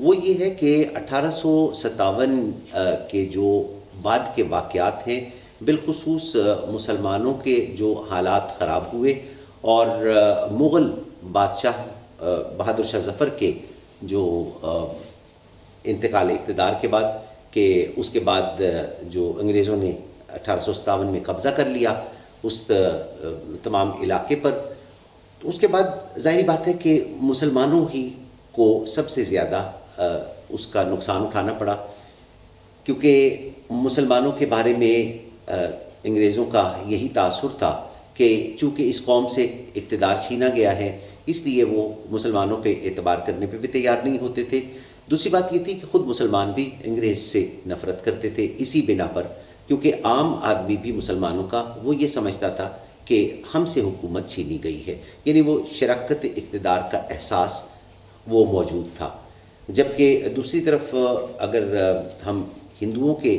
وہ یہ ہے کہ 1857 کے جو بعد کے واقعات ہیں، بالخصوص مسلمانوں کے جو حالات خراب ہوئے، اور مغل بادشاہ بہادر شاہ ظفر کے جو انتقال اقتدار کے بعد، کہ اس کے بعد جو انگریزوں نے 1857 میں قبضہ کر لیا اس تمام علاقے پر، تو اس کے بعد ظاہری بات ہے کہ مسلمانوں ہی کو سب سے زیادہ اس کا نقصان اٹھانا پڑا، کیونکہ مسلمانوں کے بارے میں انگریزوں کا یہی تاثر تھا کہ چونکہ اس قوم سے اقتدار چھینا گیا ہے، اس لیے وہ مسلمانوں پہ اعتبار کرنے پہ بھی تیار نہیں ہوتے تھے۔ دوسری بات یہ تھی کہ خود مسلمان بھی انگریز سے نفرت کرتے تھے اسی بنا پر، کیونکہ عام آدمی بھی مسلمانوں کا وہ یہ سمجھتا تھا کہ ہم سے حکومت چھینی گئی ہے، یعنی وہ شراکت اقتدار کا احساس وہ موجود تھا۔ جبکہ دوسری طرف اگر ہم ہندوؤں کے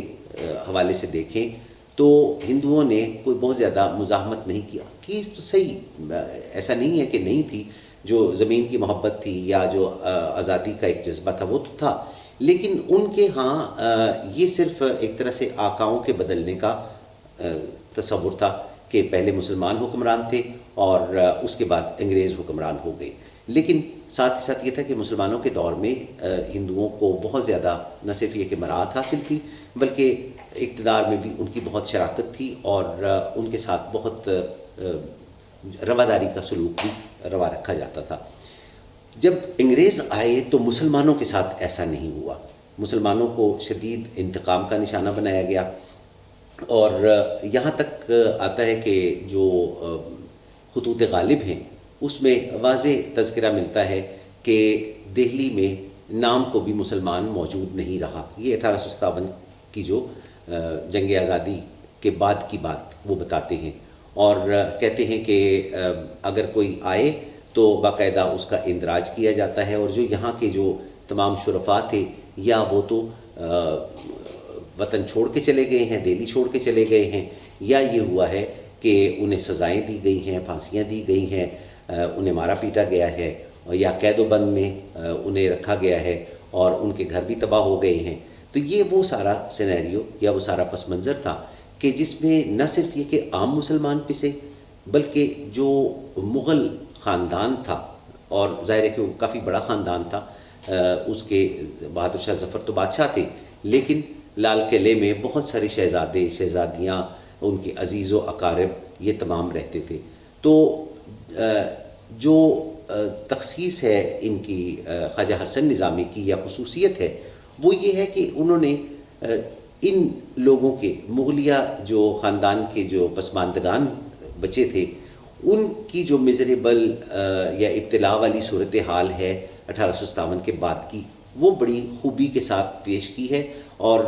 حوالے سے دیکھیں تو ہندوؤں نے کوئی بہت زیادہ مزاحمت نہیں کیا، کہ تو صحیح ایسا نہیں ہے کہ نہیں تھی، جو زمین کی محبت تھی یا جو آزادی کا ایک جذبہ تھا وہ تو تھا، لیکن ان کے ہاں یہ صرف ایک طرح سے آقاؤں کے بدلنے کا تصور تھا کہ پہلے مسلمان حکمران تھے اور اس کے بعد انگریز حکمران ہو گئے۔ لیکن ساتھ ہی ساتھ یہ تھا کہ مسلمانوں کے دور میں ہندوؤں کو بہت زیادہ نہ صرف یہ کہ مراعات حاصل تھی، بلکہ اقتدار میں بھی ان کی بہت شراکت تھی، اور ان کے ساتھ بہت رواداری کا سلوک بھی روا رکھا جاتا تھا۔ جب انگریز آئے تو مسلمانوں کے ساتھ ایسا نہیں ہوا، مسلمانوں کو شدید انتقام کا نشانہ بنایا گیا، اور یہاں تک آتا ہے کہ جو خطوط غالب ہیں اس میں واضح تذکرہ ملتا ہے کہ دہلی میں نام کو بھی مسلمان موجود نہیں رہا۔ یہ 1857 کی جو جنگ آزادی کے بعد کی بات وہ بتاتے ہیں، اور کہتے ہیں کہ اگر کوئی آئے تو باقاعدہ اس کا اندراج کیا جاتا ہے، اور جو یہاں کے جو تمام شرفاء تھے یا وہ تو وطن چھوڑ کے چلے گئے ہیں، دہلی چھوڑ کے چلے گئے ہیں، یا یہ ہوا ہے کہ انہیں سزائیں دی گئی ہیں، پھانسیاں دی گئی ہیں، انہیں مارا پیٹا گیا ہے، یا قید و بند میں انہیں رکھا گیا ہے، اور ان کے گھر بھی تباہ ہو گئے ہیں۔ تو یہ وہ سارا سینیریو یا وہ سارا پس منظر تھا کہ جس میں نہ صرف یہ کہ عام مسلمان پسے، بلکہ جو مغل خاندان تھا، اور ظاہر ہے کہ وہ کافی بڑا خاندان تھا، اس کے بہادر شاہ ظفر تو بادشاہ تھے، لیکن لال قلعے میں بہت سارے شہزادے شہزادیاں، ان کے عزیز و اقارب، یہ تمام رہتے تھے۔ تو جو تخصیص ہے ان کی خواجہ حسن نظامی کی یا خصوصیت ہے وہ یہ ہے کہ انہوں نے ان لوگوں کے مغلیہ جو خاندان کے جو پسماندگان بچے تھے ان کی جو میزریبل یا ابتلا والی صورتحال ہے 1857 کے بعد کی، وہ بڑی خوبی کے ساتھ پیش کی ہے، اور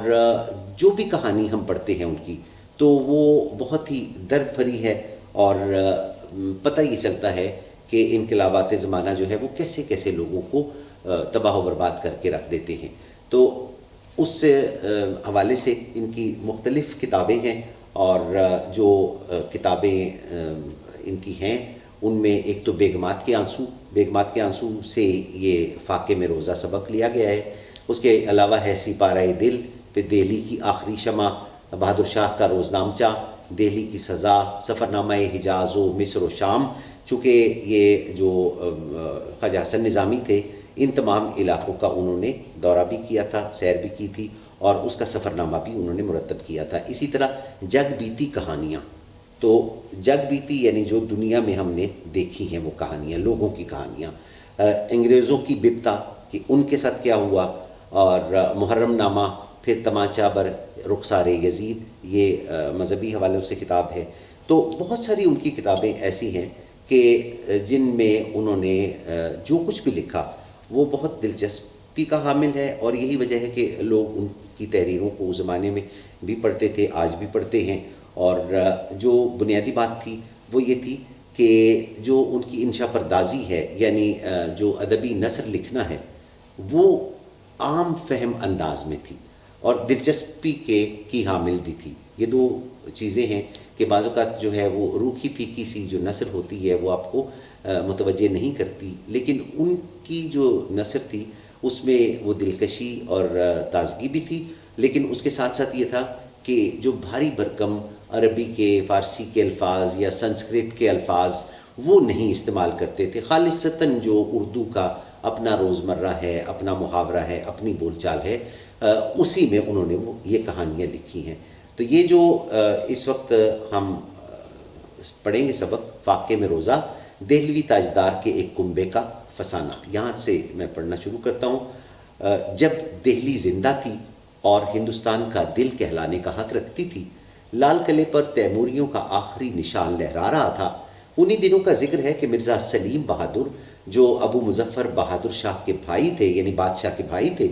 جو بھی کہانی ہم پڑھتے ہیں ان کی تو وہ بہت ہی درد بھری ہے، اور پتہ یہ چلتا ہے کہ انقلابات زمانہ جو ہے وہ کیسے کیسے لوگوں کو تباہ و برباد کر کے رکھ دیتے ہیں۔ تو اس حوالے سے ان کی مختلف کتابیں ہیں، اور جو کتابیں ان کی ہیں ان میں ایک تو بیگمات کے آنسو، بیگمات کے آنسو سے یہ فاقے میں روزہ سبق لیا گیا ہے، اس کے علاوہ ہے سپارہ دل، پھر دہلی کی آخری شمع، بہادر شاہ کا روزنامچہ، دہلی کی سزا، سفرنامہ حجاز و مصر و شام۔ چونکہ یہ جو خواجہ حسن نظامی تھے ان تمام علاقوں کا انہوں نے دورہ بھی کیا تھا، سیر بھی کی تھی، اور اس کا سفرنامہ بھی انہوں نے مرتب کیا تھا۔ اسی طرح جگ بیتی کہانیاں، تو جگ بیتی یعنی جو دنیا میں ہم نے دیکھی ہیں وہ کہانیاں، لوگوں کی کہانیاں، انگریزوں کی بپتا کہ ان کے ساتھ کیا ہوا، اور محرم نامہ، پھر تماچا بر رخسار یزید، یہ مذہبی حوالوں سے کتاب ہے۔ تو بہت ساری ان کی کتابیں ایسی ہیں کہ جن میں انہوں نے جو کچھ بھی لکھا وہ بہت دلچسپی کا حامل ہے، اور یہی وجہ ہے کہ لوگ ان کی تحریروں کو اس زمانے میں بھی پڑھتے تھے، آج بھی پڑھتے ہیں۔ اور جو بنیادی بات تھی وہ یہ تھی کہ جو ان کی انشا پردازی ہے، یعنی جو ادبی نثر لکھنا ہے، وہ عام فہم انداز میں تھی اور دلچسپی کی حامل بھی تھی۔ یہ دو چیزیں ہیں کہ بعض اوقات جو ہے وہ روکھی پھیکی سی جو نثر ہوتی ہے وہ آپ کو متوجہ نہیں کرتی، لیکن ان کی جو نثر تھی اس میں وہ دلکشی اور تازگی بھی تھی، لیکن اس کے ساتھ ساتھ یہ تھا کہ جو بھاری بھرکم عربی کے، فارسی کے الفاظ یا سنسکرت کے الفاظ وہ نہیں استعمال کرتے تھے، خالصتاً جو اردو کا اپنا روزمرہ ہے، اپنا محاورہ ہے، اپنی بول چال ہے، اسی میں انہوں نے وہ یہ کہانیاں لکھی ہیں۔ تو یہ جو اس وقت ہم پڑھیں گے سبق، فاقے میں روزہ، دہلوی تاجدار کے ایک کنبے کا فسانہ، یہاں سے میں پڑھنا شروع کرتا ہوں۔ جب دہلی زندہ تھی اور ہندوستان کا دل کہلانے کا حق رکھتی تھی، لال قلعے پر تیموریوں کا آخری نشان لہرا رہا تھا۔ انہی دنوں کا ذکر ہے کہ مرزا سلیم بہادر، جو ابو مظفر بہادر شاہ کے بھائی تھے، یعنی بادشاہ کے بھائی تھے،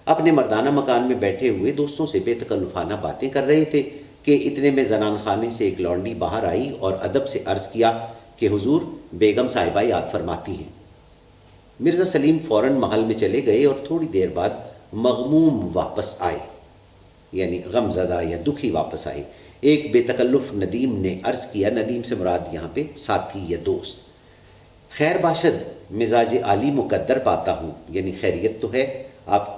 اپنے مردانہ مکان میں بیٹھے ہوئے دوستوں سے بے تکلفانہ باتیں کر رہے تھے کہ اتنے میں زنان خانے سے ایک لونڈی باہر آئی اور ادب سے عرض کیا کہ حضور، بیگم صاحبہ یاد فرماتی ہیں۔ مرزا سلیم فوراً محل میں چلے گئے اور تھوڑی دیر بعد مغموم واپس آئے، یعنی غم زدہ یا دکھی واپس آئے۔ ایک بے تکلف ندیم نے عرض کیا، ندیم سے مراد یہاں پہ ساتھی یا دوست، خیر باشد، مزاج عالی مقدر پاتا ہوں، یعنی خیریت تو ہے، آپ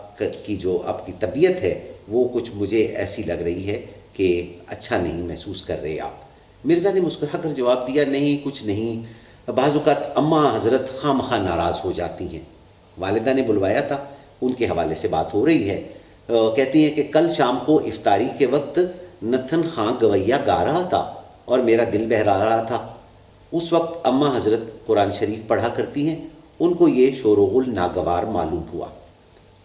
کی جو آپ کی طبیعت ہے وہ کچھ مجھے ایسی لگ رہی ہے کہ اچھا نہیں محسوس کر رہے آپ۔ مرزا نے مسکرا کر جواب دیا، نہیں کچھ نہیں، بعض اوقات اماں حضرت خواہ مخواہ ناراض ہو جاتی ہیں۔ والدہ نے بلوایا تھا، ان کے حوالے سے بات ہو رہی ہے۔ کہتی ہیں کہ کل شام کو افطاری کے وقت نتھن خاں گویا گا رہا تھا اور میرا دل بہلا رہا تھا۔ اس وقت اماں حضرت قرآن شریف پڑھا کرتی ہیں، ان کو یہ شور و غل ناگوار معلوم ہوا۔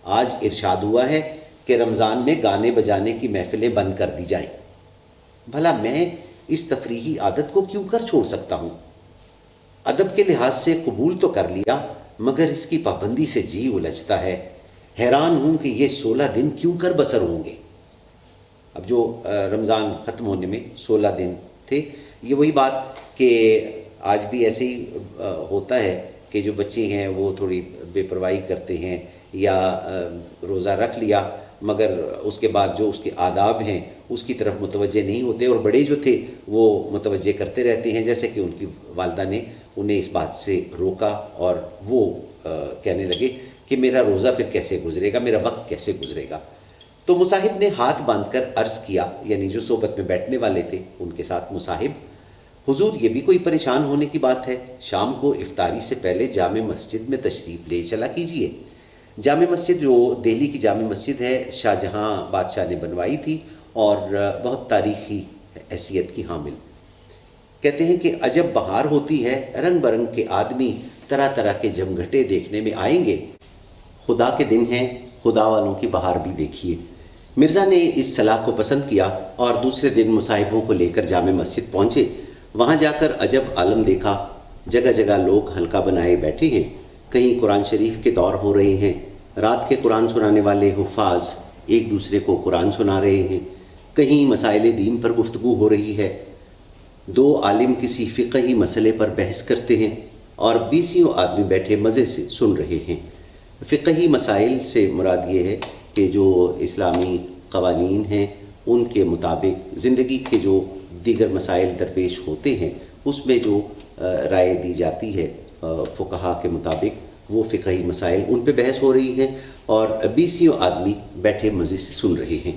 آج ارشاد ہوا ہے کہ رمضان میں گانے بجانے کی محفلیں بند کر دی جائیں۔ بھلا میں اس تفریحی عادت کو کیوں کر چھوڑ سکتا ہوں؟ ادب کے لحاظ سے قبول تو کر لیا، مگر اس کی پابندی سے جی الجھتا ہے۔ حیران ہوں کہ یہ 16 دن کیوں کر بسر ہوں گے۔ اب جو رمضان ختم ہونے میں 16 دن تھے، یہ وہی بات کہ آج بھی ایسے ہی ہوتا ہے کہ جو بچے ہیں وہ تھوڑی بے پرواہی کرتے ہیں یا روزہ رکھ لیا مگر اس کے بعد جو اس کے آداب ہیں اس کی طرف متوجہ نہیں ہوتے، اور بڑے جو تھے وہ متوجہ کرتے رہتے ہیں، جیسے کہ ان کی والدہ نے انہیں اس بات سے روکا اور وہ کہنے لگے کہ میرا روزہ پھر کیسے گزرے گا، میرا وقت کیسے گزرے گا۔ تو مصاحب نے ہاتھ باندھ کر عرض کیا، یعنی جو صحبت میں بیٹھنے والے تھے ان کے ساتھ مصاحب، حضور یہ بھی کوئی پریشان ہونے کی بات ہے، شام کو افطاری سے پہلے جامع مسجد میں تشریف لے چلا کیجیے۔ جامع مسجد جو دہلی کی جامع مسجد ہے، شاہ جہاں بادشاہ نے بنوائی تھی اور بہت تاریخی حیثیت کی حامل۔ کہتے ہیں کہ عجب بہار ہوتی ہے، رنگ برنگ کے آدمی طرح طرح کے جمگھٹے دیکھنے میں آئیں گے، خدا کے دن ہیں، خدا والوں کی بہار بھی دیکھیے۔ مرزا نے اس صلاح کو پسند کیا اور دوسرے دن مصاحبوں کو لے کر جامع مسجد پہنچے۔ وہاں جا کر عجب عالم دیکھا، جگہ جگہ لوگ حلقہ بنائے بیٹھے ہیں، کہیں قرآن شریف کے دور ہو رہے ہیں، رات کے قرآن سنانے والے حفاظ ایک دوسرے کو قرآن سنا رہے ہیں، کہیں مسائل دین پر گفتگو ہو رہی ہے، دو عالم کسی فقہی مسئلے پر بحث کرتے ہیں اور 20 آدمی بیٹھے مزے سے سن رہے ہیں۔ فقہی مسائل سے مراد یہ ہے کہ جو اسلامی قوانین ہیں ان کے مطابق زندگی کے جو دیگر مسائل درپیش ہوتے ہیں اس میں جو رائے دی جاتی ہے فقہا کے مطابق، وہ فقہی مسائل ان پہ بحث ہو رہی ہے اور 20 آدمی بیٹھے مزے سے سن رہے ہیں۔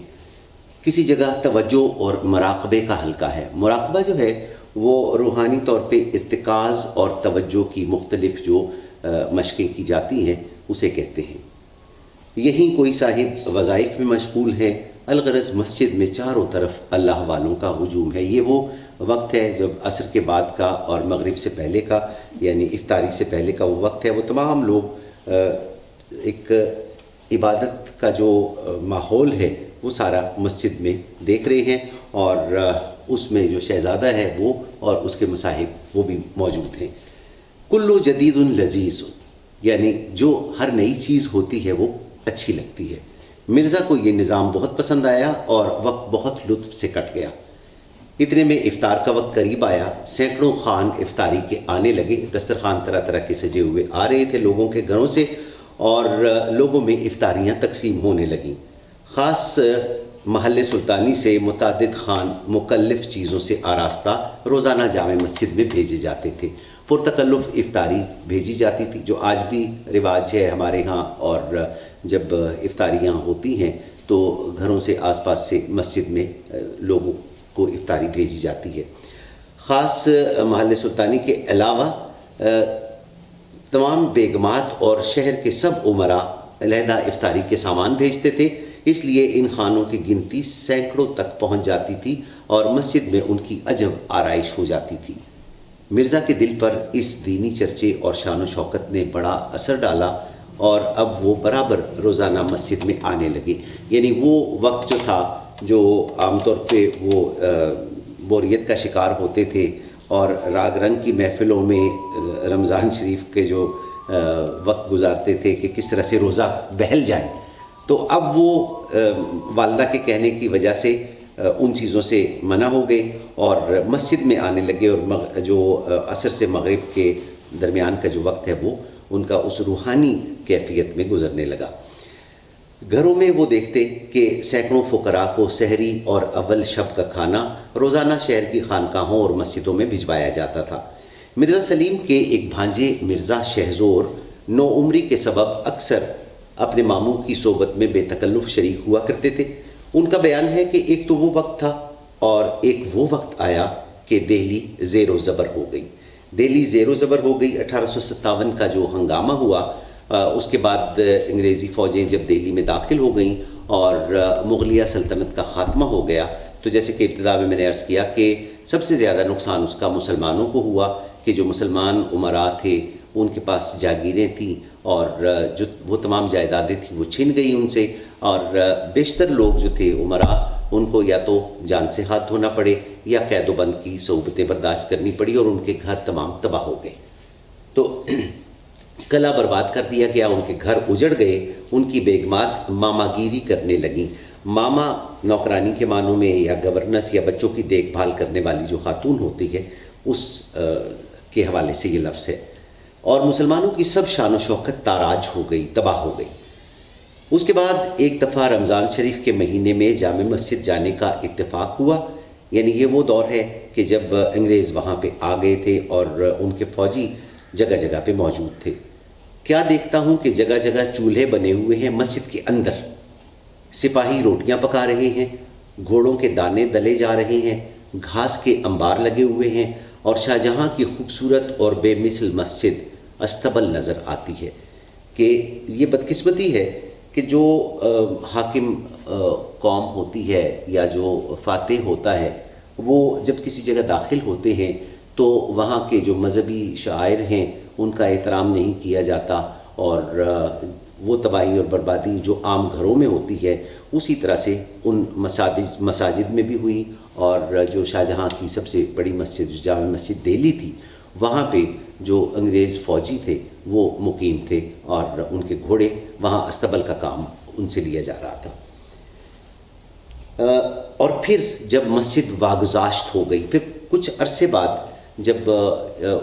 کسی جگہ توجہ اور مراقبے کا حلقہ ہے۔ مراقبہ جو ہے وہ روحانی طور پہ ارتکاز اور توجہ کی مختلف جو مشقیں کی جاتی ہیں اسے کہتے ہیں۔ یہیں کوئی صاحب وظائف میں مشغول ہے، الغرض مسجد میں چاروں طرف اللہ والوں کا ہجوم ہے۔ یہ وہ وقت ہے جب عصر کے بعد کا اور مغرب سے پہلے کا، یعنی افطاری سے پہلے کا وہ وقت ہے، وہ تمام لوگ ایک عبادت کا جو ماحول ہے وہ سارا مسجد میں دیکھ رہے ہیں، اور اس میں جو شہزادہ ہے وہ اور اس کے مصاحب وہ بھی موجود ہیں۔ کلو جدید لذیذ، یعنی جو ہر نئی چیز ہوتی ہے وہ اچھی لگتی ہے۔ مرزا کو یہ نظام بہت پسند آیا اور وقت بہت لطف سے کٹ گیا۔ اتنے میں افطار کا وقت قریب آیا، سینکڑوں خوان افطاری کے آنے لگے، دسترخوان طرح طرح کے سجے ہوئے آ رہے تھے لوگوں کے گھروں سے، اور لوگوں میں افطاریاں تقسیم ہونے لگیں۔ خاص محل سلطانی سے متعدد خوان مکلف چیزوں سے آراستہ روزانہ جامع مسجد میں بھیجے جاتے تھے۔ پرتکلف افطاری بھیجی جاتی تھی، جو آج بھی رواج ہے ہمارے ہاں، اور جب افطاریاں ہوتی ہیں تو گھروں سے آس پاس سے مسجد میں لوگوں کو افطاری بھیجی جاتی ہے۔ خاص محل سلطانی کے علاوہ تمام بیگمات اور شہر کے سب امراء علیحدہ افطاری کے سامان بھیجتے تھے، اس لیے ان خانوں کی گنتی سینکڑوں تک پہنچ جاتی تھی اور مسجد میں ان کی عجب آرائش ہو جاتی تھی۔ مرزا کے دل پر اس دینی چرچے اور شان و شوکت نے بڑا اثر ڈالا اور اب وہ برابر روزانہ مسجد میں آنے لگے۔ یعنی وہ وقت جو تھا، جو عام طور پہ وہ بوریت کا شکار ہوتے تھے اور راگ رنگ کی محفلوں میں رمضان شریف کے جو وقت گزارتے تھے کہ کس طرح سے روزہ بہل جائے، تو اب وہ والدہ کے کہنے کی وجہ سے ان چیزوں سے منع ہو گئے اور مسجد میں آنے لگے، اور جو عصر سے مغرب کے درمیان کا جو وقت ہے وہ ان کا اس روحانی کیفیت میں گزرنے لگا۔ گھروں میں وہ دیکھتے کہ سینکڑوں فقراء کو سحری اور اول شب کا کھانا روزانہ شہر کی خانقاہوں اور مسجدوں میں بھجوایا جاتا تھا۔ مرزا سلیم کے ایک بھانجے مرزا شہزور نو عمری کے سبب اکثر اپنے ماموں کی صحبت میں بے تکلف شریک ہوا کرتے تھے۔ ان کا بیان ہے کہ ایک تو وہ وقت تھا اور ایک وہ وقت آیا کہ دہلی زیر و زبر ہو گئی۔ دہلی زیر و زبر ہو گئی۔ 1857 کا جو ہنگامہ ہوا، اس کے بعد انگریزی فوجیں جب دہلی میں داخل ہو گئیں اور مغلیہ سلطنت کا خاتمہ ہو گیا، تو جیسے کہ ابتدا میں نے عرض کیا کہ سب سے زیادہ نقصان اس کا مسلمانوں کو ہوا کہ جو مسلمان امراء تھے ان کے پاس جاگیریں تھیں اور جو وہ تمام جائیدادیں تھیں وہ چھن گئی ان سے، اور بیشتر لوگ جو تھے امراء ان کو یا تو جان سے ہاتھ دھونا پڑے یا قید و بند کی صعوبتیں برداشت کرنی پڑی، اور ان کے گھر تمام تباہ ہو گئے۔ تو قلعہ برباد کر دیا گیا، ان کے گھر اجڑ گئے، ان کی بیگمات ماما گیری کرنے لگیں۔ ماما نوکرانی کے معنوں میں یا گورنس یا بچوں کی دیکھ بھال کرنے والی جو خاتون ہوتی ہے اس کے حوالے سے یہ لفظ ہے، اور مسلمانوں کی سب شان و شوکت تاراج ہو گئی، تباہ ہو گئی۔ اس کے بعد ایک دفعہ رمضان شریف کے مہینے میں جامع مسجد جانے کا اتفاق ہوا، یعنی یہ وہ دور ہے کہ جب انگریز وہاں پہ آ گئے تھے اور ان کے فوجی جگہ جگہ پہ موجود تھے۔ کیا دیکھتا ہوں کہ جگہ جگہ چولہے بنے ہوئے ہیں مسجد کے اندر، سپاہی روٹیاں پکا رہے ہیں، گھوڑوں کے دانے دلے جا رہے ہیں، گھاس کے انبار لگے ہوئے ہیں، اور شاہجہاں کی خوبصورت اور بے مثل مسجد استبل نظر آتی ہے۔ کہ یہ بدقسمتی ہے کہ جو حاکم قوم ہوتی ہے یا جو فاتح ہوتا ہے، وہ جب کسی جگہ داخل ہوتے ہیں تو وہاں کے جو مذہبی شاعر ہیں ان کا احترام نہیں کیا جاتا، اور وہ تباہی اور بربادی جو عام گھروں میں ہوتی ہے اسی طرح سے ان مساجد میں بھی ہوئی، اور جو شاہجہاں کی سب سے بڑی مسجد جو جامع مسجد دہلی تھی، وہاں پہ جو انگریز فوجی تھے وہ مقیم تھے اور ان کے گھوڑے وہاں استبل کا کام ان سے لیا جا رہا تھا۔ اور پھر جب مسجد واگزاشت ہو گئی، پھر کچھ عرصے بعد جب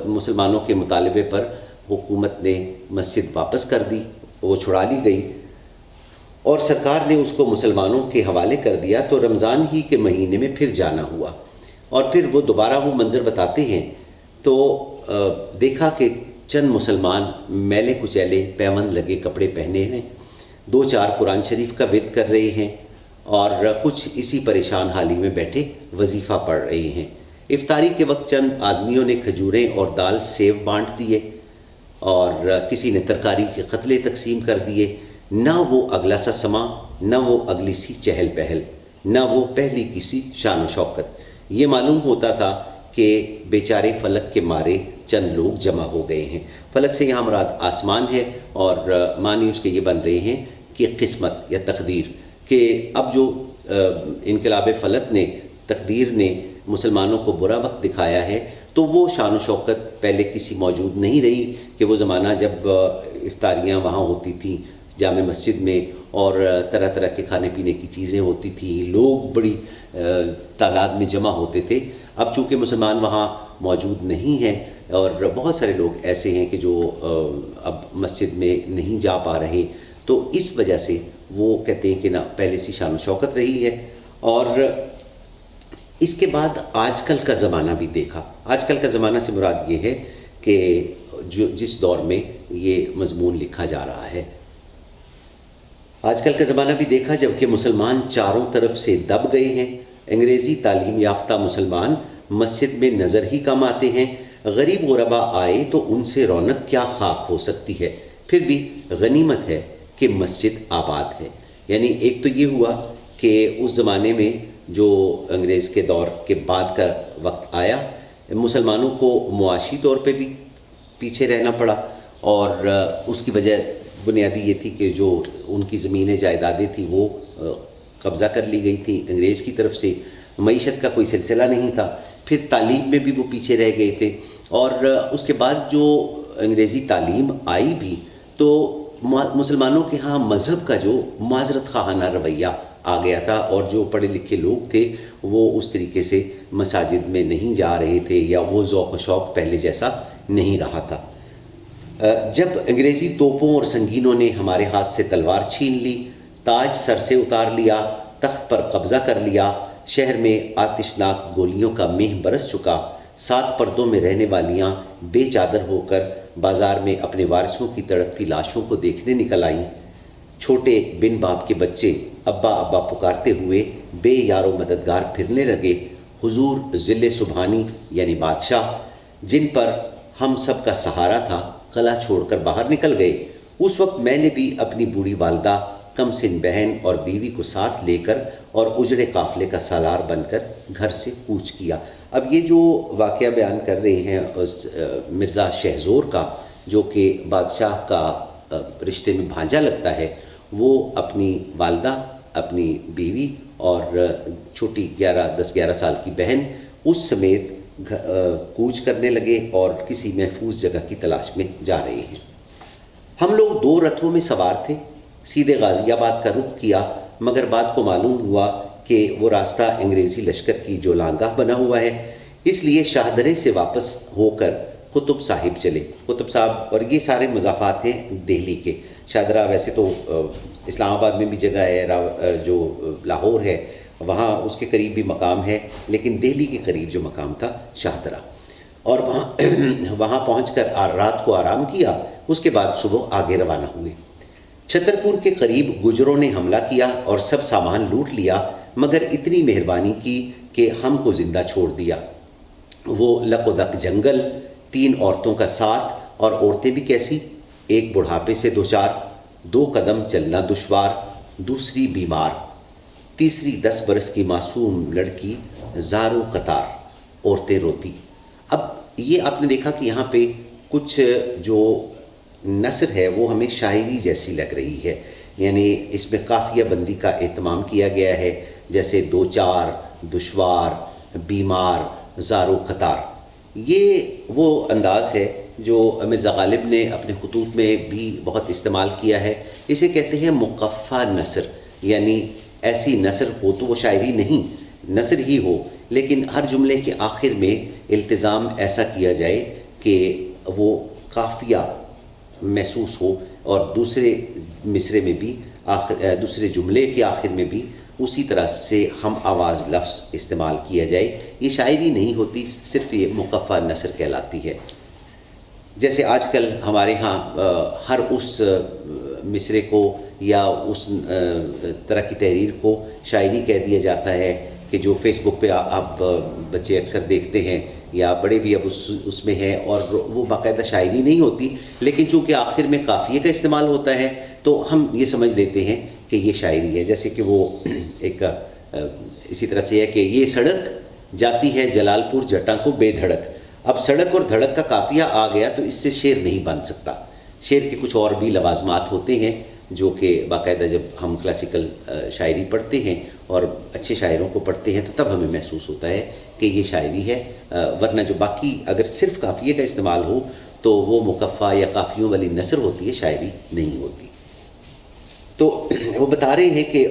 مسلمانوں کے مطالبے پر حکومت نے مسجد واپس کر دی، وہ چھڑا لی گئی اور سرکار نے اس کو مسلمانوں کے حوالے کر دیا، تو رمضان ہی کے مہینے میں پھر جانا ہوا، اور پھر وہ دوبارہ وہ منظر بتاتے ہیں تو دیکھا کہ چند مسلمان میلے کچیلے پیوند لگے کپڑے پہنے ہیں، 2-4 قرآن شریف کا ورد کر رہے ہیں، اور کچھ اسی پریشان حالی میں بیٹھے وظیفہ پڑھ رہے ہیں۔ افطاری کے وقت چند آدمیوں نے کھجوریں اور دال سیب بانٹ دیے، اور کسی نے ترکاری کے قتلے تقسیم کر دیے۔ نہ وہ اگلا سا سما، نہ وہ اگلی سی چہل پہل، نہ وہ پہلی کسی شان و شوکت۔ یہ معلوم ہوتا تھا کہ بیچارے فلک کے مارے چند لوگ جمع ہو گئے ہیں۔ فلک سے یہاں مراد آسمان ہے، اور معنی اس کے یہ بن رہے ہیں کہ قسمت یا تقدیر، کہ اب جو انقلاب فلک نے، تقدیر نے مسلمانوں کو برا وقت دکھایا ہے، تو وہ شان و شوکت پہلے کسی موجود نہیں رہی کہ وہ زمانہ جب افطاریاں وہاں ہوتی تھیں جامع مسجد میں، اور طرح طرح کے کھانے پینے کی چیزیں ہوتی تھیں، لوگ بڑی تعداد میں جمع ہوتے تھے۔ اب چونکہ مسلمان وہاں موجود نہیں ہیں، اور بہت سارے لوگ ایسے ہیں کہ جو اب مسجد میں نہیں جا پا رہے، تو اس وجہ سے وہ کہتے ہیں کہ نہ پہلے سی شان و شوکت رہی ہے۔ اور اس کے بعد آج کل کا زمانہ بھی دیکھا۔ آج کل کا زمانہ سے مراد یہ ہے کہ جس دور میں یہ مضمون لکھا جا رہا ہے۔ آج کل کا زمانہ بھی دیکھا جب کہ مسلمان چاروں طرف سے دب گئے ہیں۔ انگریزی تعلیم یافتہ مسلمان مسجد میں نظر ہی کم آتے ہیں، غریب غربا آئے تو ان سے رونق کیا خاک ہو سکتی ہے۔ پھر بھی غنیمت ہے کہ مسجد آباد ہے۔ یعنی ایک تو یہ ہوا کہ اس زمانے میں جو انگریز کے دور کے بعد کا وقت آیا، مسلمانوں کو معاشی طور پہ بھی پیچھے رہنا پڑا، اور اس کی وجہ بنیادی یہ تھی کہ جو ان کی زمینیں جائیدادیں تھیں وہ قبضہ کر لی گئی تھی انگریز کی طرف سے، معیشت کا کوئی سلسلہ نہیں تھا، پھر تعلیم میں بھی وہ پیچھے رہ گئے تھے، اور اس کے بعد جو انگریزی تعلیم آئی بھی تو مسلمانوں کے ہاں مذہب کا جو معذرت خواہانہ رویہ آ گیا تھا، اور جو پڑھے لکھے لوگ تھے وہ اس طریقے سے مساجد میں نہیں جا رہے تھے، یا وہ ذوق و شوق پہلے جیسا نہیں رہا تھا۔ جب انگریزی توپوں اور سنگینوں نے ہمارے ہاتھ سے تلوار چھین لی، تاج سر سے اتار لیا، تخت پر قبضہ کر لیا، شہر میں آتشناک گولیوں کا مہ برس چکا، 7 پردوں میں رہنے والیاں بے چادر ہو کر بازار میں اپنے وارثوں کی تڑپتی لاشوں کو دیکھنے نکل آئیں، چھوٹے بن باپ کے بچے ابا ابا پکارتے ہوئے بے یار و مددگار پھرنے لگے، حضور ذل سبحانی یعنی بادشاہ جن پر ہم سب کا سہارا تھا قلعہ چھوڑ کر باہر نکل گئے۔ اس وقت میں نے بھی اپنی بوڑھی والدہ، کم سن بہن اور بیوی کو ساتھ لے کر اور اجڑے قافلے کا سالار بن کر گھر سے کوچ کیا۔ اب یہ جو واقعہ بیان کر رہے ہیں اس مرزا شہزور کا، جو کہ بادشاہ کا رشتے میں بھانجا لگتا ہے، وہ اپنی والدہ، اپنی بیوی اور چھوٹی 10-11 سال کی بہن اس سمیت کوچ کرنے لگے اور کسی محفوظ جگہ کی تلاش میں جا رہے ہیں۔ ہم لوگ 2 رتھوں میں سوار تھے، سیدھے غازی آباد کا رخ کیا، مگر بعد کو معلوم ہوا کہ وہ راستہ انگریزی لشکر کی جولانگاہ بنا ہوا ہے، اس لیے شاہدرے سے واپس ہو کر قطب صاحب چلے۔ قطب صاحب، اور یہ سارے مضافات ہیں دہلی کے۔ شاہدرہ ویسے تو اسلام آباد میں بھی جگہ ہے، جو لاہور ہے وہاں اس کے قریب بھی مقام ہے، لیکن دہلی کے قریب جو مقام تھا شاہدرہ، اور وہاں پہنچ کر رات کو آرام کیا، اس کے بعد صبح آگے روانہ ہوئے۔ چھترپور کے قریب گجروں نے حملہ کیا اور سب سامان لوٹ لیا، مگر اتنی مہربانی کی کہ ہم کو زندہ چھوڑ دیا۔ وہ لک و دک جنگل، 3 عورتوں کا ساتھ، اور عورتیں بھی کیسی، ایک بڑھاپے سے 2 قدم چلنا دشوار، دوسری بیمار، تیسری 10 برس کی معصوم لڑکی زارو قطار، عورتیں روتی۔ اب یہ آپ نے دیکھا کہ یہاں پہ کچھ جو نثر ہے وہ ہمیں شاعری جیسی لگ رہی ہے، یعنی اس میں قافیہ بندی کا اہتمام کیا گیا ہے، جیسے 2 4، دشوار، بیمار، زارو قطار۔ یہ وہ انداز ہے جو مرزا غالب نے اپنے خطوط میں بھی بہت استعمال کیا ہے۔ اسے کہتے ہیں مقفع نثر، یعنی ایسی نثر ہو تو وہ شاعری نہیں، نثر ہی ہو، لیکن ہر جملے کے آخر میں التزام ایسا کیا جائے کہ وہ قافیہ محسوس ہو، اور دوسرے مصرے میں بھی دوسرے جملے کے آخر میں بھی اسی طرح سے ہم آواز لفظ استعمال کیا جائے۔ یہ شاعری نہیں ہوتی، صرف یہ مقفع نثر کہلاتی ہے۔ جیسے آج کل ہمارے ہاں ہر اس مصرے کو یا اس طرح کی تحریر کو شاعری کہہ دیا جاتا ہے، کہ جو فیس بک پہ آپ بچے اکثر دیکھتے ہیں، یا بڑے بھی اب اس میں ہیں، اور وہ باقاعدہ شاعری نہیں ہوتی، لیکن چونکہ آخر میں قافیے کا استعمال ہوتا ہے تو ہم یہ سمجھ لیتے ہیں کہ یہ شاعری ہے۔ جیسے کہ وہ ایک اسی طرح سے ہے کہ یہ سڑک جاتی ہے جلال پور جٹاں کو بے دھڑک۔ اب سڑک اور دھڑک کا قافیہ آ گیا تو اس سے شعر نہیں بن سکتا۔ شعر کے کچھ اور بھی لوازمات ہوتے ہیں جو کہ باقاعدہ جب ہم کلاسیکل شاعری پڑھتے ہیں اور اچھے شاعروں کو پڑھتے ہیں تو تب ہمیں محسوس ہوتا ہے کہ یہ شاعری ہے، ورنہ جو باقی اگر صرف قافیے کا استعمال ہو تو وہ مقفع یا قافیوں والی نثر ہوتی ہے، شاعری نہیں ہوتی۔ تو وہ بتا رہے ہیں کہ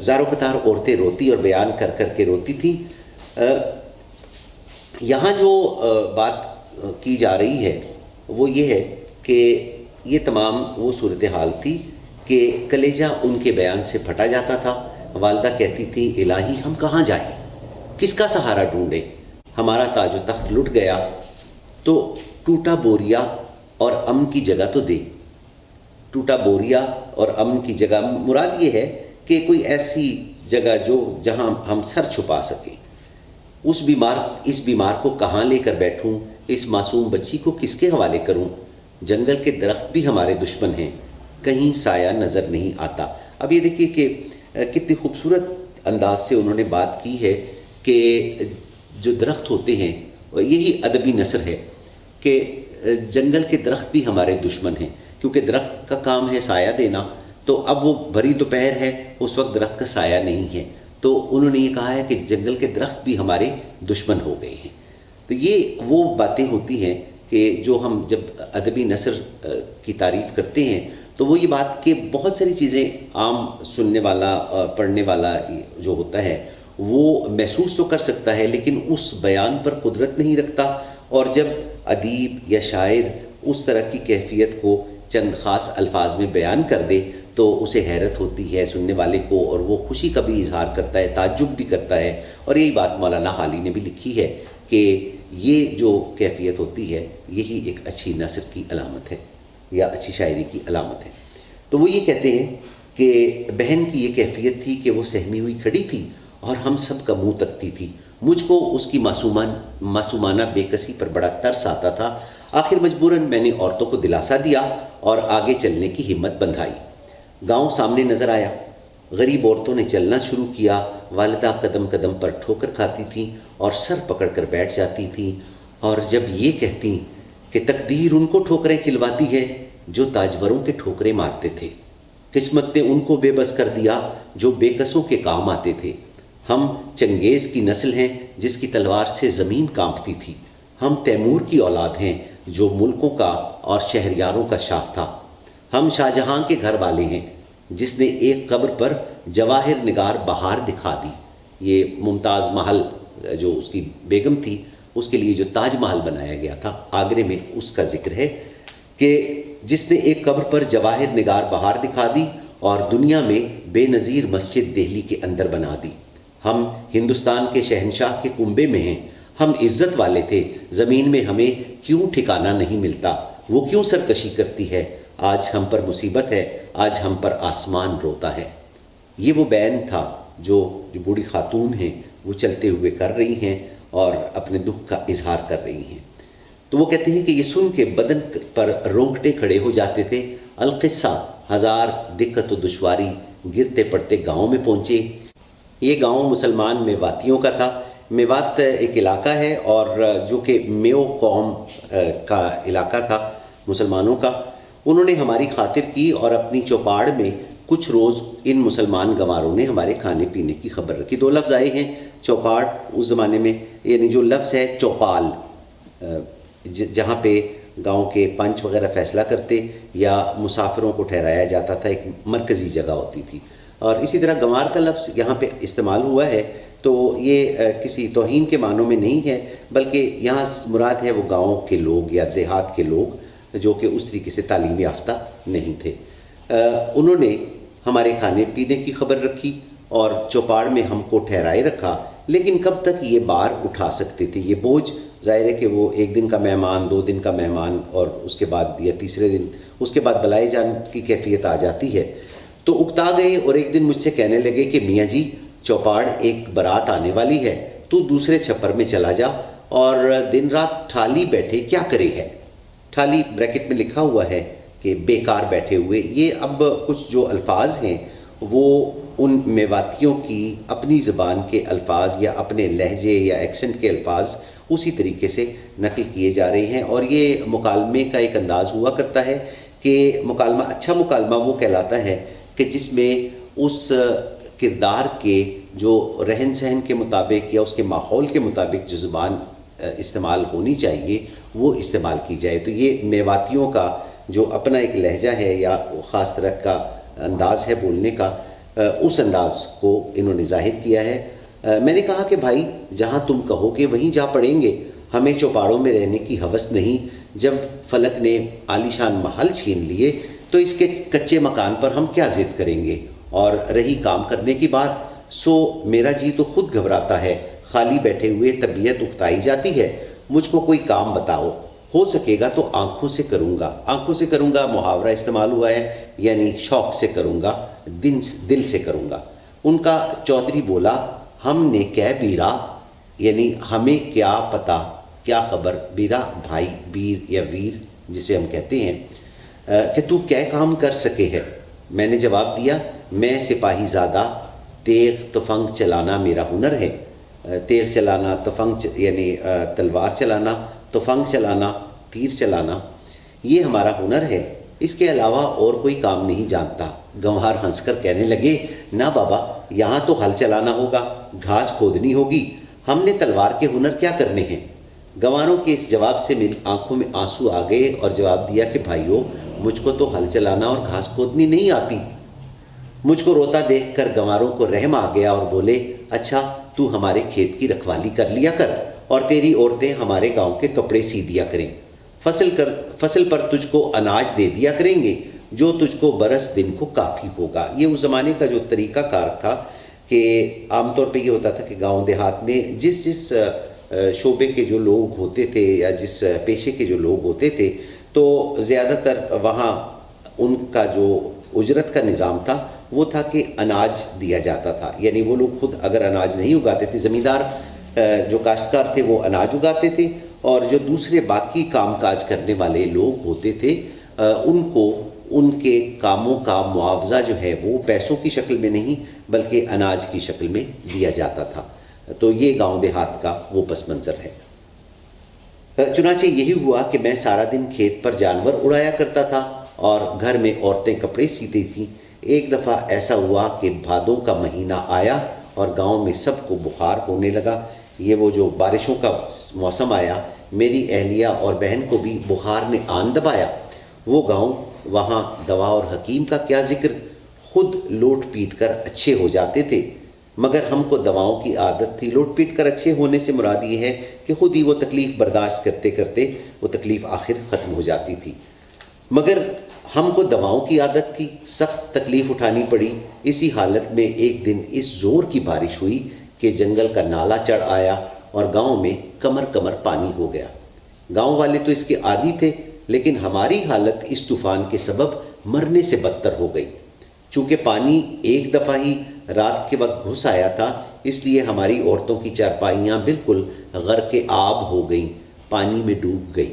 زارو قطار عورتیں روتی اور بیان کر کر کے روتی تھیں۔ یہاں جو بات کی جا رہی ہے وہ یہ ہے کہ یہ تمام وہ صورتحال تھی کہ کلیجہ ان کے بیان سے پھٹا جاتا تھا۔ والدہ کہتی تھی الہی ہم کہاں جائیں، کس کا سہارا ڈھونڈیں، ہمارا تاج و تخت لٹ گیا۔ تو ٹوٹا بوریا اور امن کی جگہ تو دے۔ ٹوٹا بوریا اور امن کی جگہ مراد یہ ہے کہ کوئی ایسی جگہ جہاں ہم سر چھپا سکیں۔ اس بیمار کو کہاں لے کر بیٹھوں، اس معصوم بچی کو کس کے حوالے کروں؟ جنگل کے درخت بھی ہمارے دشمن ہیں، کہیں سایہ نظر نہیں آتا۔ اب یہ دیکھیے کہ کتنی خوبصورت انداز سے انہوں نے بات کی ہے کہ جو درخت ہوتے ہیں، یہی ادبی نثر ہے کہ جنگل کے درخت بھی ہمارے دشمن ہیں، کیونکہ درخت کا کام ہے سایہ دینا، تو اب وہ بھری دوپہر ہے، اس وقت درخت کا سایہ نہیں ہے، تو انہوں نے یہ کہا ہے کہ جنگل کے درخت بھی ہمارے دشمن ہو گئے ہیں۔ تو یہ وہ باتیں ہوتی ہیں کہ جو ہم جب ادبی نثر کی تعریف کرتے ہیں تو وہ یہ بات کہ بہت ساری چیزیں عام سننے والا پڑھنے والا جو ہوتا ہے وہ محسوس تو کر سکتا ہے، لیکن اس بیان پر قدرت نہیں رکھتا، اور جب ادیب یا شاعر اس طرح کی کیفیت کو چند خاص الفاظ میں بیان کر دے تو اسے حیرت ہوتی ہے سننے والے کو، اور وہ خوشی کا بھی اظہار کرتا ہے، تعجب بھی کرتا ہے۔ اور یہی بات مولانا حالی نے بھی لکھی ہے کہ یہ جو کیفیت ہوتی ہے یہی ایک اچھی نثر کی علامت ہے یا اچھی شاعری کی علامت ہے۔ تو وہ یہ کہتے ہیں کہ بہن کی یہ کیفیت تھی کہ وہ سہمی ہوئی کھڑی تھی اور ہم سب کا منہ تکتی تھی۔ مجھ کو اس کی معصومانہ بے کسی پر بڑا ترس آتا تھا۔ آخر مجبوراً میں نے عورتوں کو دلاسا دیا اور آگے چلنے کی ہمت بندھائی۔ گاؤں سامنے نظر آیا، غریب عورتوں نے چلنا شروع کیا۔ والدہ قدم قدم پر ٹھوکر کھاتی تھیں اور سر پکڑ کر بیٹھ جاتی تھیں، اور جب یہ کہتی کہ تقدیر ان کو ٹھوکریں کھلواتی ہے جو تاجوروں کے ٹھوکریں مارتے تھے، قسمت نے ان کو بے بس کر دیا جو بے کسوں کے کام آتے تھے۔ ہم چنگیز کی نسل ہیں جس کی تلوار سے زمین کانپتی تھی۔ ہم تیمور کی اولاد ہیں جو ملکوں کا اور شہریاروں کا شاہ تھا۔ ہم شاہ جہاں کے گھر والے ہیں جس نے ایک قبر پر جواہر نگار بہار دکھا دی۔ یہ ممتاز محل جو اس کی بیگم تھی، اس کے لیے جو تاج محل بنایا گیا تھا آگرے میں، اس کا ذکر ہے کہ جس نے ایک قبر پر جواہر نگار بہار دکھا دی اور دنیا میں بے نظیر مسجد دہلی کے اندر بنا دی۔ ہم ہندوستان کے شہنشاہ کے کنبے میں ہیں۔ ہم عزت والے تھے، زمین میں ہمیں کیوں ٹھکانہ نہیں ملتا؟ وہ کیوں سرکشی کرتی ہے؟ آج ہم پر مصیبت ہے، آج ہم پر آسمان روتا ہے۔ یہ وہ بیان تھا جو بوڑھی خاتون ہیں وہ چلتے ہوئے کر رہی ہیں اور اپنے دکھ کا اظہار کر رہی ہیں۔ تو وہ کہتے ہیں کہ یہ سن کے بدن پر رونگٹے کھڑے ہو جاتے تھے۔ القصہ ہزار دقت و دشواری گرتے پڑتے گاؤں میں پہنچے۔ یہ گاؤں مسلمان میواتیوں کا تھا۔ میوات ایک علاقہ ہے اور جو کہ میو قوم کا علاقہ تھا مسلمانوں کا۔ انہوں نے ہماری خاطر کی اور اپنی چوپاڑ میں کچھ روز ان مسلمان گنواروں نے ہمارے کھانے پینے کی خبر رکھی۔ دو لفظ آئے ہیں چوپاڑ اس زمانے میں، یعنی جو لفظ ہے چوپال، جہاں پہ گاؤں کے پنچ وغیرہ فیصلہ کرتے یا مسافروں کو ٹھہرایا جاتا تھا، ایک مرکزی جگہ ہوتی تھی۔ اور اسی طرح گنوار کا لفظ یہاں پہ استعمال ہوا ہے تو یہ کسی توہین کے معنوں میں نہیں ہے، بلکہ یہاں مراد ہے وہ گاؤں کے لوگ یا دیہات کے لوگ جو کہ اس طریقے سے تعلیم یافتہ نہیں تھے۔ انہوں نے ہمارے کھانے پینے کی خبر رکھی اور چوپاڑ میں ہم کو ٹھہرائے رکھا، لیکن کب تک یہ بار اٹھا سکتے تھے؟ یہ بوجھ ظاہر ہے کہ وہ ایک دن کا مہمان، 2 دن کا مہمان، اور اس کے بعد یا تیسرے دن اس کے بعد بلائے جان کی کیفیت آ جاتی ہے۔ تو اکتا گئے اور ایک دن مجھ سے کہنے لگے کہ میاں جی چوپاڑ ایک بارات آنے والی ہے، تو دوسرے چھپر میں چلا جا اور دن رات ٹھالی بیٹھے کیا کرے ہے۔ ٹھالی بریکٹ میں لکھا ہوا ہے کہ بیکار بیٹھے ہوئے۔ یہ اب کچھ جو الفاظ ہیں وہ ان میواتیوں کی اپنی زبان کے الفاظ یا اپنے لہجے یا ایکسنٹ کے الفاظ اسی طریقے سے نقل کیے جا رہے ہیں، اور یہ مکالمے کا ایک انداز ہوا کرتا ہے کہ مکالمہ، اچھا مکالمہ وہ کہلاتا ہے کہ جس میں اس کردار کے جو رہن سہن کے مطابق یا اس کے ماحول کے مطابق جو زبان استعمال ہونی چاہیے وہ استعمال کی جائے۔ تو یہ میواتیوں کا جو اپنا ایک لہجہ ہے یا خاص طرح کا انداز ہے بولنے کا، اس انداز کو انہوں نے ظاہر کیا ہے۔ میں نے کہا کہ بھائی جہاں تم کہو کہ وہیں جا پڑیں گے، ہمیں چوپاڑوں میں رہنے کی ہوس نہیں۔ جب فلک نے عالیشان محل چھین لیے تو اس کے کچے مکان پر ہم کیا ضد کریں گے؟ اور رہی کام کرنے کی بات، سو میرا جی تو خود گھبراتا ہے، خالی بیٹھے ہوئے طبیعت اکتائی جاتی ہے۔ مجھ کو کوئی کام بتاؤ۔ ہو سکے گا تو آنکھوں سے کروں گا. آنکھوں سے کروں گا محاورہ استعمال ہوا ہے، یعنی شوق سے کروں گا، دل سے کروں گا. ان کا چودھری بولا ہم نے کہہ بیرا، یعنی ہمیں کیا پتہ، کیا خبر، بیرا بھائی، بیر یا ویر جسے ہم کہتے ہیں، کہ تو کیا کام کر سکے ہے. میں نے جواب دیا میں سپاہی زادہ، تیغ تفنگ چلانا میرا ہنر ہے. تیغ چلانا، یعنی تلوار چلانا، تفنگ چلانا، تیر چلانا، یہ ہمارا ہنر ہے، اس کے علاوہ اور کوئی کام نہیں جانتا. گنوار ہنس کر کہنے لگے نہ بابا، یہاں تو ہل چلانا ہوگا، گھاس کھودنی ہوگی، ہم نے تلوار کے ہنر کیا کرنے ہیں. گنواروں کے اس جواب سے میری آنکھوں میں آنسو آ گئے اور جواب دیا کہ بھائیو، مجھ کو تو ہل چلانا اور گھاس کھودنی نہیں آتی. مجھ کو روتا دیکھ کر گنواروں کو رحم آ گیا اور بولے اچھا تو ہمارے کھیت کی رکھوالی کر لیا کر اور تیری عورتیں ہمارے گاؤں کے کپڑے سی دیا کریں. فصل پر تجھ کو اناج دے دیا کریں گے جو تجھ کو برس دن کو کافی ہوگا. یہ اس زمانے کا جو طریقہ کار تھا کہ عام طور پہ یہ ہوتا تھا کہ گاؤں دیہات میں جس شعبے کے جو لوگ ہوتے تھے یا جس پیشے کے جو لوگ ہوتے تھے تو زیادہ تر وہاں ان کا جو اجرت کا نظام تھا وہ تھا کہ اناج دیا جاتا تھا. یعنی وہ لوگ خود اگر اناج نہیں اگاتے تھے، زمیندار جو کاشتکار تھے وہ اناج اگاتے تھے، اور جو دوسرے باقی کام کاج کرنے والے لوگ ہوتے تھے ان کو ان کے کاموں کا معاوضہ جو ہے وہ پیسوں کی شکل میں نہیں بلکہ اناج کی شکل میں دیا جاتا تھا. تو یہ گاؤں دیہات کا وہ پس منظر ہے. چنانچہ یہی ہوا کہ میں سارا دن کھیت پر جانور اڑایا کرتا تھا اور گھر میں عورتیں کپڑے سیتی تھیں. ایک دفعہ ایسا ہوا کہ بھادوں کا مہینہ آیا اور گاؤں میں سب کو بخار ہونے لگا. یہ وہ جو بارشوں کا موسم آیا، میری اہلیہ اور بہن کو بھی بخار نے آن دبایا. وہ گاؤں، وہاں دوا اور حکیم کا کیا ذکر، خود لوٹ پیٹ کر اچھے ہو جاتے تھے. مگر ہم کو دواؤں کی عادت تھی. لوٹ پیٹ کر اچھے ہونے سے مراد یہ ہے کہ خود ہی وہ تکلیف برداشت کرتے کرتے وہ تکلیف آخر ختم ہو جاتی تھی. مگر ہم کو دواؤں کی عادت تھی، سخت تکلیف اٹھانی پڑی. اسی حالت میں ایک دن اس زور کی بارش ہوئی کہ جنگل کا نالا چڑھ آیا اور گاؤں میں کمر کمر پانی ہو گیا. گاؤں والے تو اس کے عادی تھے، لیکن ہماری حالت اس طوفان کے سبب مرنے سے بدتر ہو گئی. چونکہ پانی ایک دفعہ ہی رات کے وقت گھس آیا تھا، اس لیے ہماری عورتوں کی چارپائیاں بالکل غرق آب ہو گئیں، پانی میں ڈوب گئی.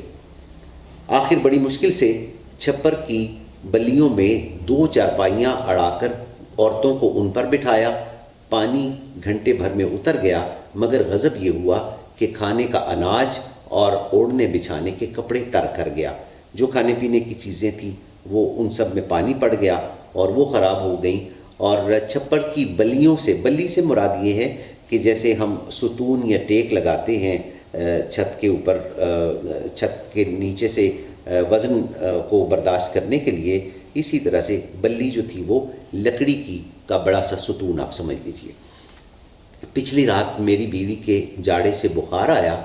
آخر بڑی مشکل سے چھپر کی بلیوں میں 2 چارپائیاں اڑا کر عورتوں کو ان پر بٹھایا. پانی گھنٹے بھر میں اتر گیا، مگر غضب یہ ہوا کہ کھانے کا اناج اور اوڑھنے بچھانے کے کپڑے تر کر گیا. جو کھانے پینے کی چیزیں تھیں وہ ان سب میں پانی پڑ گیا اور وہ خراب ہو گئیں. اور چھپر کی بلیوں سے، بلی سے مراد یہ ہے کہ جیسے ہم ستون یا ٹیک لگاتے ہیں چھت کے اوپر، چھت کے نیچے سے وزن کو برداشت کرنے کے لیے، اسی طرح سے بلی جو تھی وہ لکڑی کا بڑا سا ستون آپ سمجھ لیجیے. پچھلی رات میری بیوی کے جاڑے سے بخار آیا.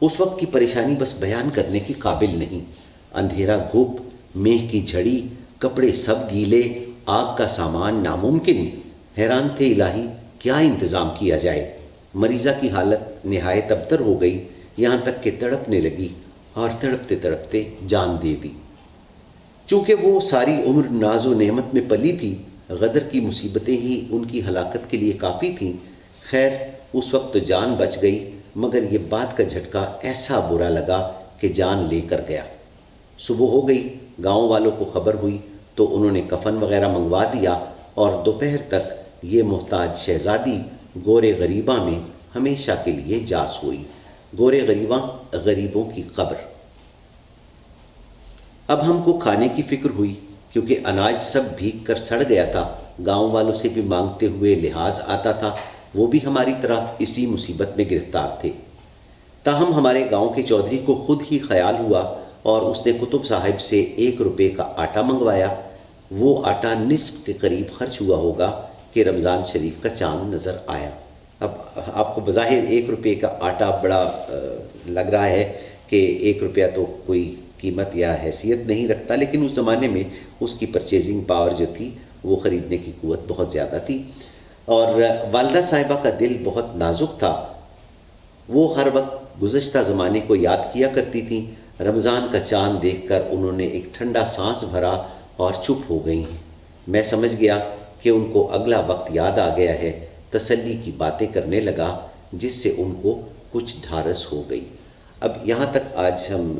اس وقت کی پریشانی بس بیان کرنے کی قابل نہیں. اندھیرا گھپ، میہ کی جھڑی، کپڑے سب گیلے، آگ کا سامان ناممکن. حیران تھے الہی کیا انتظام کیا جائے. مریضہ کی حالت نہایت ابتر ہو گئی، یہاں تک کہ تڑپنے لگی اور تڑپتے تڑپتے جان دے دی. چونکہ وہ ساری عمر ناز و نعمت میں پلی تھی، غدر کی مصیبتیں ہی ان کی ہلاکت کے لیے کافی تھیں. خیر اس وقت تو جان بچ گئی، مگر یہ بات کا جھٹکا ایسا برا لگا کہ جان لے کر گیا. صبح ہو گئی، گاؤں والوں کو خبر ہوئی تو انہوں نے کفن وغیرہ منگوا دیا اور دوپہر تک یہ محتاج شہزادی گورے غریباں میں ہمیشہ کے لیے جاس ہوئی. گورے غریباں، غریبوں کی قبر. اب ہم کو کھانے کی فکر ہوئی کیونکہ اناج سب بھیگ کر سڑ گیا تھا. گاؤں والوں سے بھی مانگتے ہوئے لحاظ آتا تھا، وہ بھی ہماری طرح اسی مصیبت میں گرفتار تھے. تاہم ہمارے گاؤں کے چودھری کو خود ہی خیال ہوا اور اس نے کتب صاحب سے 1 روپے کا آٹا منگوایا. وہ آٹا نصف کے قریب خرچ ہوا ہوگا کہ رمضان شریف کا چاند نظر آیا. اب آپ کو بظاہر 1 روپے کا آٹا بڑا لگ رہا ہے کہ 1 روپیہ تو کوئی قیمت یا حیثیت نہیں رکھتا، لیکن اس زمانے میں اس کی پرچیزنگ پاور جو تھی وہ خریدنے کی قوت بہت زیادہ تھی. اور والدہ صاحبہ کا دل بہت نازک تھا. وہ ہر وقت گزشتہ زمانے کو یاد کیا کرتی تھیں. رمضان کا چاند دیکھ کر انہوں نے ایک ٹھنڈا سانس بھرا اور چپ ہو گئی ہیں۔ میں سمجھ گیا کہ ان کو اگلا وقت یاد آ گیا ہے، تسلی کی باتیں کرنے لگا جس سے ان کو کچھ ڈھارس ہو گئی۔ اب یہاں تک آج ہم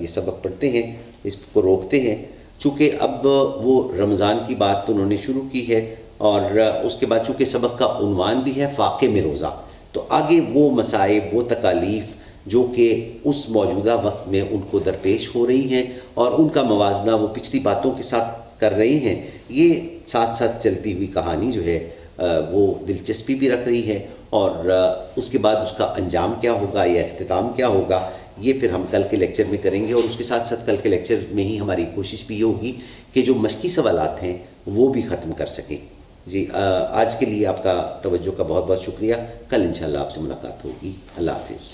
یہ سبق پڑھتے ہیں، اس کو روکتے ہیں، چونکہ اب وہ رمضان کی بات تو انہوں نے شروع کی ہے، اور اس کے بعد چونکہ سبق کا عنوان بھی ہے فاقے میں روزہ، تو آگے وہ مصائب، وہ تکالیف جو کہ اس موجودہ وقت میں ان کو درپیش ہو رہی ہیں اور ان کا موازنہ وہ پچھلی باتوں کے ساتھ کر رہے ہیں، یہ ساتھ ساتھ چلتی ہوئی کہانی جو ہے وہ دلچسپی بھی رکھ رہی ہے، اور اس کے بعد اس کا انجام کیا ہوگا یا اختتام کیا ہوگا یہ پھر ہم کل کے لیکچر میں کریں گے، اور اس کے ساتھ ساتھ کل کے لیکچر میں ہی ہماری کوشش بھی یہ ہوگی کہ جو مشقی سوالات ہیں وہ بھی ختم کر سکیں۔ جی آج کے لیے آپ کا توجہ کا بہت بہت شکریہ، کل انشاءاللہ آپ سے ملاقات ہوگی، اللہ حافظ۔